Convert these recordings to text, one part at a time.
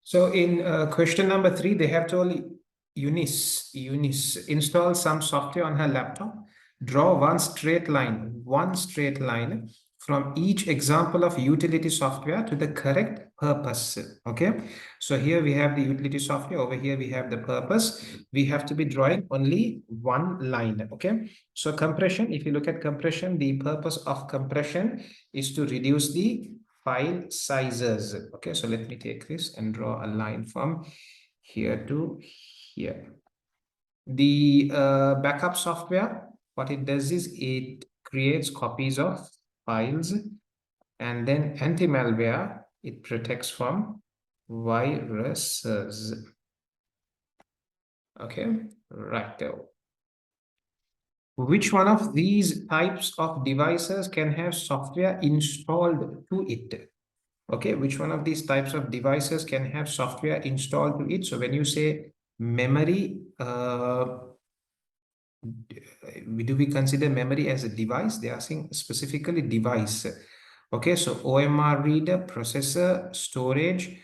So in question number 3, they have told Eunice install some software on her laptop, draw one straight line from each example of utility software to the correct purpose. Okay, so here we have the utility software, over here we have the purpose. We have to be drawing only one line. Okay, so compression, if you look at compression, the purpose of compression is to reduce the file sizes. Okay, so let me take this and draw a line from here to here. The backup software, what it does is it creates copies of files, and then anti-malware, it protects from viruses. Okay, right. Which one of these types of devices can have software installed to it? Okay, which one of these types of devices can have software installed to it? So when you say memory, do we consider memory as a device? They are saying specifically device. Okay, so OMR reader, processor, storage.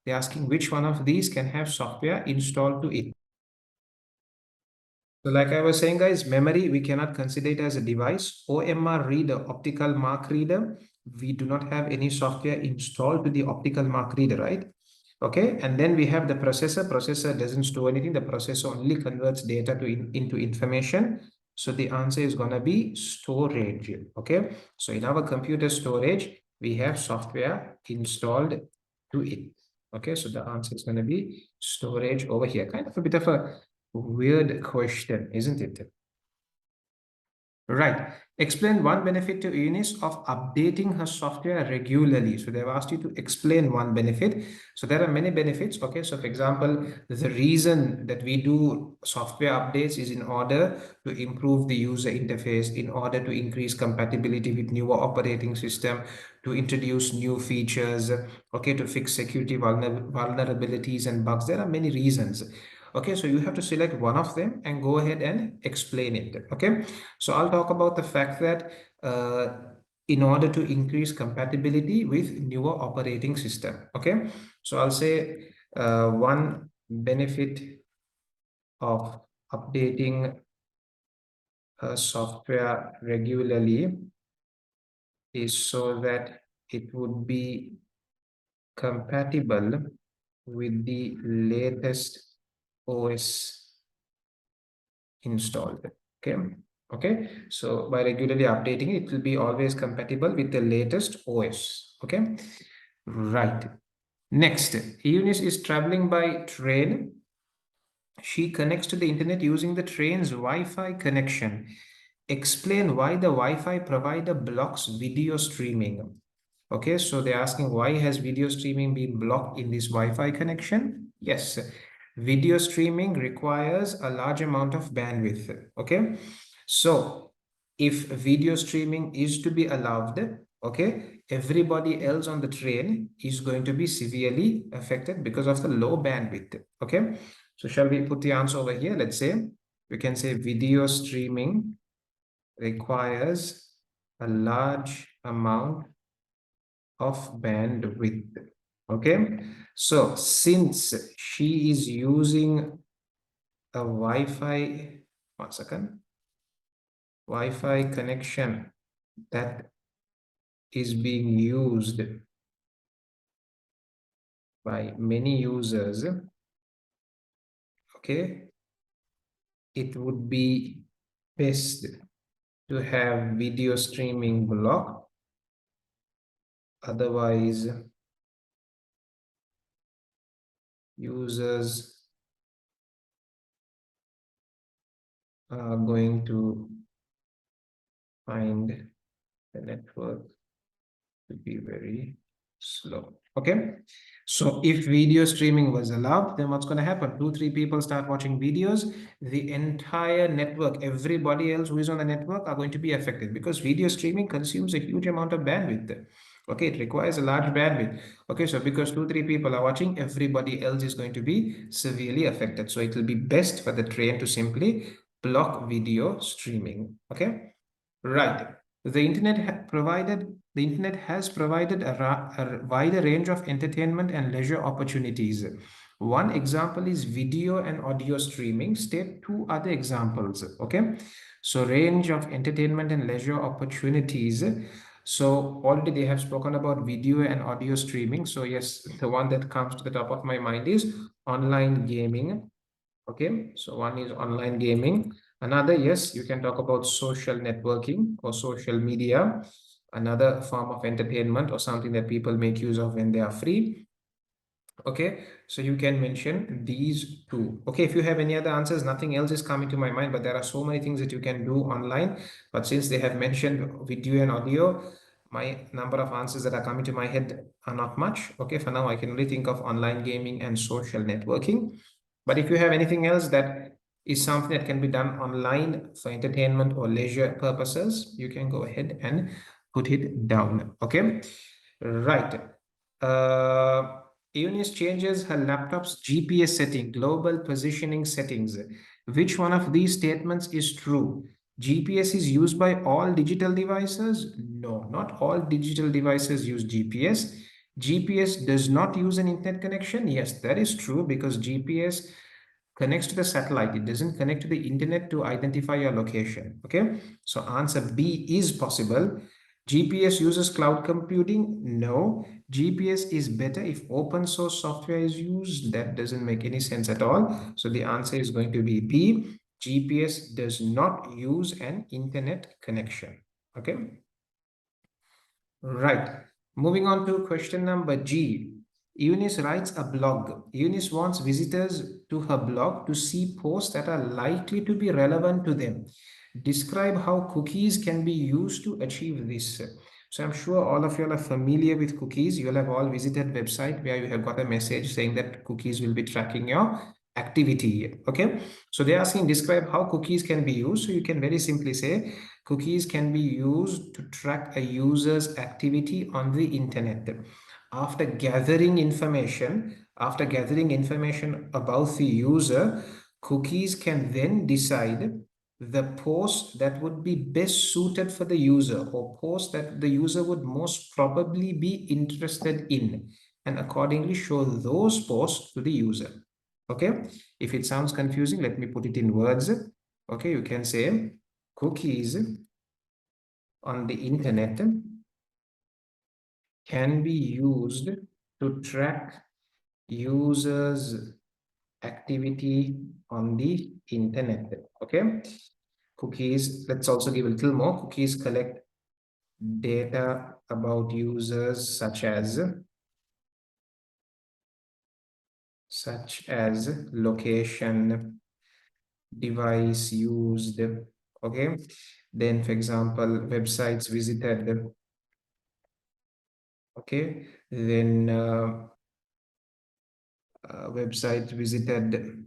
They're asking which one of these can have software installed to it. So like I was saying, guys, memory, we cannot consider it as a device. OMR reader, optical mark reader, we do not have any software installed to the optical mark reader, right? Okay, and then we have the processor. Processor doesn't store anything. The processor only converts data into information. So the answer is going to be storage. Okay, so in our computer storage, we have software installed to it. Okay, so the answer is going to be storage over here. Kind of a bit of a weird question, isn't it? Right. Explain one benefit to Eunice of updating her software regularly. So they've asked you to explain one benefit. So there are many benefits. Okay. So for example, the reason that we do software updates is in order to improve the user interface, in order to increase compatibility with newer operating system, to introduce new features, okay, to fix security vulnerabilities and bugs. There are many reasons. Okay, so you have to select one of them and go ahead and explain it. Okay, so I'll talk about the fact that in order to increase compatibility with newer operating system. Okay, so I'll say one benefit of updating software regularly is so that it would be compatible with the latest OS installed. Okay, so by regularly updating it will be always compatible with the latest OS. Okay, right. Next, Eunice is traveling by train. She connects to the internet using the train's Wi-Fi connection. Explain why the Wi-Fi provider blocks video streaming. Okay, so they're asking why has video streaming been blocked in this Wi-Fi connection? Yes, video streaming requires a large amount of bandwidth. Okay, so if video streaming is to be allowed, okay, everybody else on the train is going to be severely affected because of the low bandwidth. Okay, so shall we put the answer over here? Let's say we can say video streaming requires a large amount of bandwidth. Okay, so since she is using a Wi-Fi, one second, Wi-Fi connection that is being used by many users, okay, it would be best to have video streaming blocked. Otherwise, users are going to find the network to be very slow. Okay, so if video streaming was allowed, then what's going to happen? 2-3 people start watching videos, the entire network, everybody else who is on the network are going to be affected, because video streaming consumes a huge amount of bandwidth. Okay, it requires a large bandwidth. Okay, so because 2-3 people are watching, everybody else is going to be severely affected. So it will be best for the train to simply block video streaming. Okay, right. The internet provided the internet has provided a wider range of entertainment and leisure opportunities. One example is video and audio streaming. State two other examples. Okay. So range of entertainment and leisure opportunities. So already they have spoken about video and audio streaming. So yes, the one that comes to the top of my mind is online gaming. Okay, so one is online gaming. Another, yes, you can talk about social networking or social media, another form of entertainment or something that people make use of when they are free. Okay, so you can mention these two. Okay, if you have any other answers, nothing else is coming to my mind, but there are so many things that you can do online. But since they have mentioned video and audio, my number of answers that are coming to my head are not much. Okay, for now, I can only think of online gaming and social networking. But if you have anything else that is something that can be done online for entertainment or leisure purposes, you can go ahead and put it down. Okay, right. Uh, Eunice changes her laptop's GPS setting, global positioning settings. Which one of these statements is true? GPS is used by all digital devices? No, not all digital devices use GPS. GPS does not use an internet connection? Yes, that is true because GPS connects to the satellite. It doesn't connect to the internet to identify your location. Okay, so answer B is possible. GPS uses cloud computing? No. GPS is better if open source software is used. That doesn't make any sense at all. So the answer is going to be B. GPS does not use an internet connection. Okay. Right. Moving on to question number G. Eunice writes a blog. Eunice wants visitors to her blog to see posts that are likely to be relevant to them. Describe how cookies can be used to achieve this. So I'm sure all of you are familiar with cookies. You'll have all visited website where you have got a message saying that cookies will be tracking your activity. Okay. So they're asking describe how cookies can be used. So you can very simply say cookies can be used to track a user's activity on the internet. After gathering information about the user, cookies can then decide the post that would be best suited for the user or post that the user would most probably be interested in and accordingly show those posts to the user. Okay, if it sounds confusing, let me put it in words. Okay, you can say cookies on the internet can be used to track users' activity on the internet. Okay, cookies, let's also give a little more. Cookies collect data about users such as location, device used. Okay, then for example, websites visited. Okay, then website visited,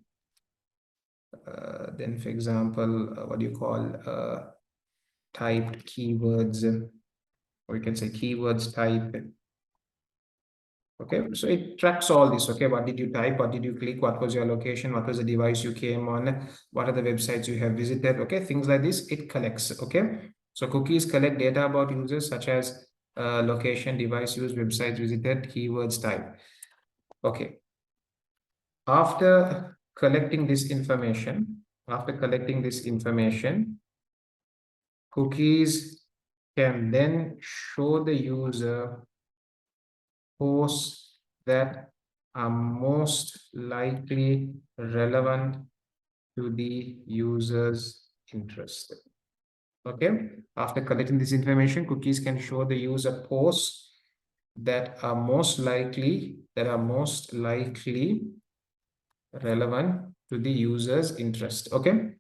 then for example, what do you call typed keywords, or you can say keywords type. Okay, so it tracks all this. Okay, what did you type, what did you click, what was your location, what was the device you came on, what are the websites you have visited. Okay, things like this it collects. Okay, so cookies collect data about users such as location, device used, websites visited, keywords type. Okay, after collecting this information, cookies can then show the user posts that are most likely relevant to the user's interest. Okay, after collecting this information, cookies can show the user posts that are most likely relevant to the user's interest. Okay,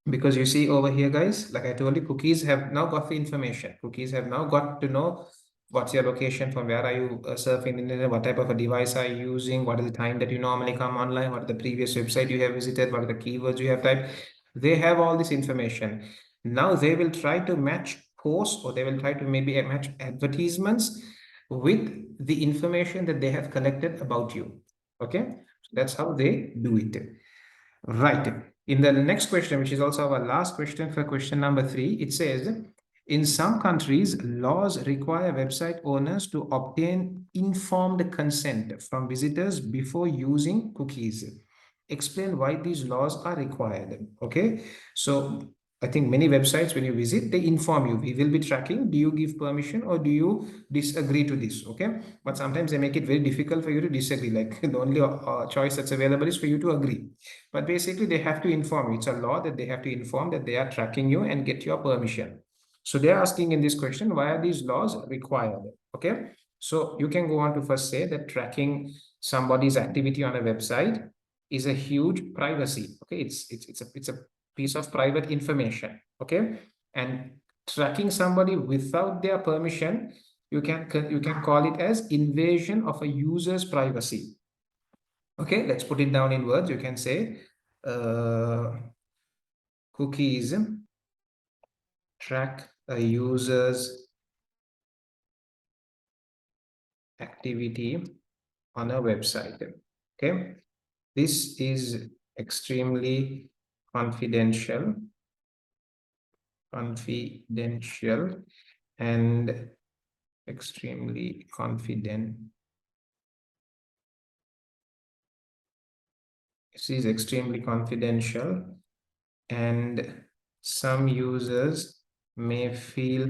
because you see over here, guys, like I told you, cookies have now got the information. Cookies have now got to know what's your location, from where are you surfing the internet, what type of a device are you using, what is the time that you normally come online, what are the previous website you have visited, what are the keywords you have typed. They have all this information. Now they will try to match posts, or they will try to maybe match advertisements with the information that they have collected about you. Okay, so that's how they do it. Right. In the next question, which is also our last question for question number 3, it says, In some countries, laws require website owners to obtain informed consent from visitors before using cookies. Explain why these laws are required. Okay, so I think many websites, when you visit, they inform you, we will be tracking. Do you give permission or do you disagree to this? Okay, but sometimes they make it very difficult for you to disagree. Like the only choice that's available is for you to agree. But basically, they have to inform you. It's a law that they have to inform that they are tracking you and get your permission. So they're asking in this question, why are these laws required? Okay, so you can go on to first say that tracking somebody's activity on a website is a huge privacy. Okay, it's a piece of private information. Okay, and tracking somebody without their permission, you can call it as invasion of a user's privacy. Okay, let's put it down in words. You can say cookies track a user's activity on a website. Okay, this is extremely confidential, and extremely confident. This is extremely confidential, and some users may feel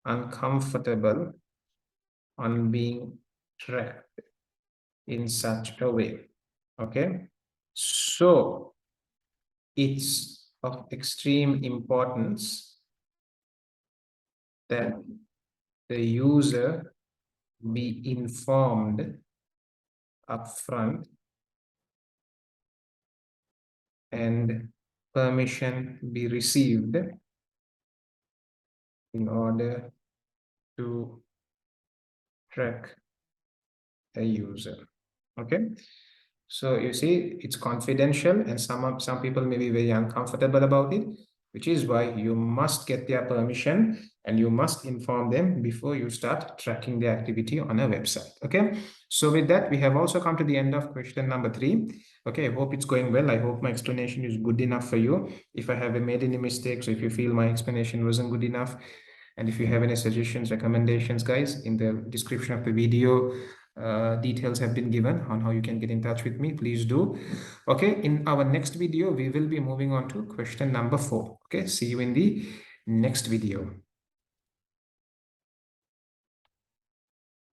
uncomfortable on being tracked in such a way. Okay, so it's of extreme importance that the user be informed upfront and permission be received in order to track a user. Okay, so you see, it's confidential, and some people may be very uncomfortable about it, which is why you must get their permission and you must inform them before you start tracking their activity on a website. Okay, so with that, we have also come to the end of question number 3. Okay, I hope it's going well. I hope my explanation is good enough for you. If I have made any mistakes, or if you feel my explanation wasn't good enough, and if you have any suggestions, recommendations, guys, in the description of the video, details have been given on how you can get in touch with me. Please do. Okay, in our next video, we will be moving on to question number 4. Okay, see you in the next video.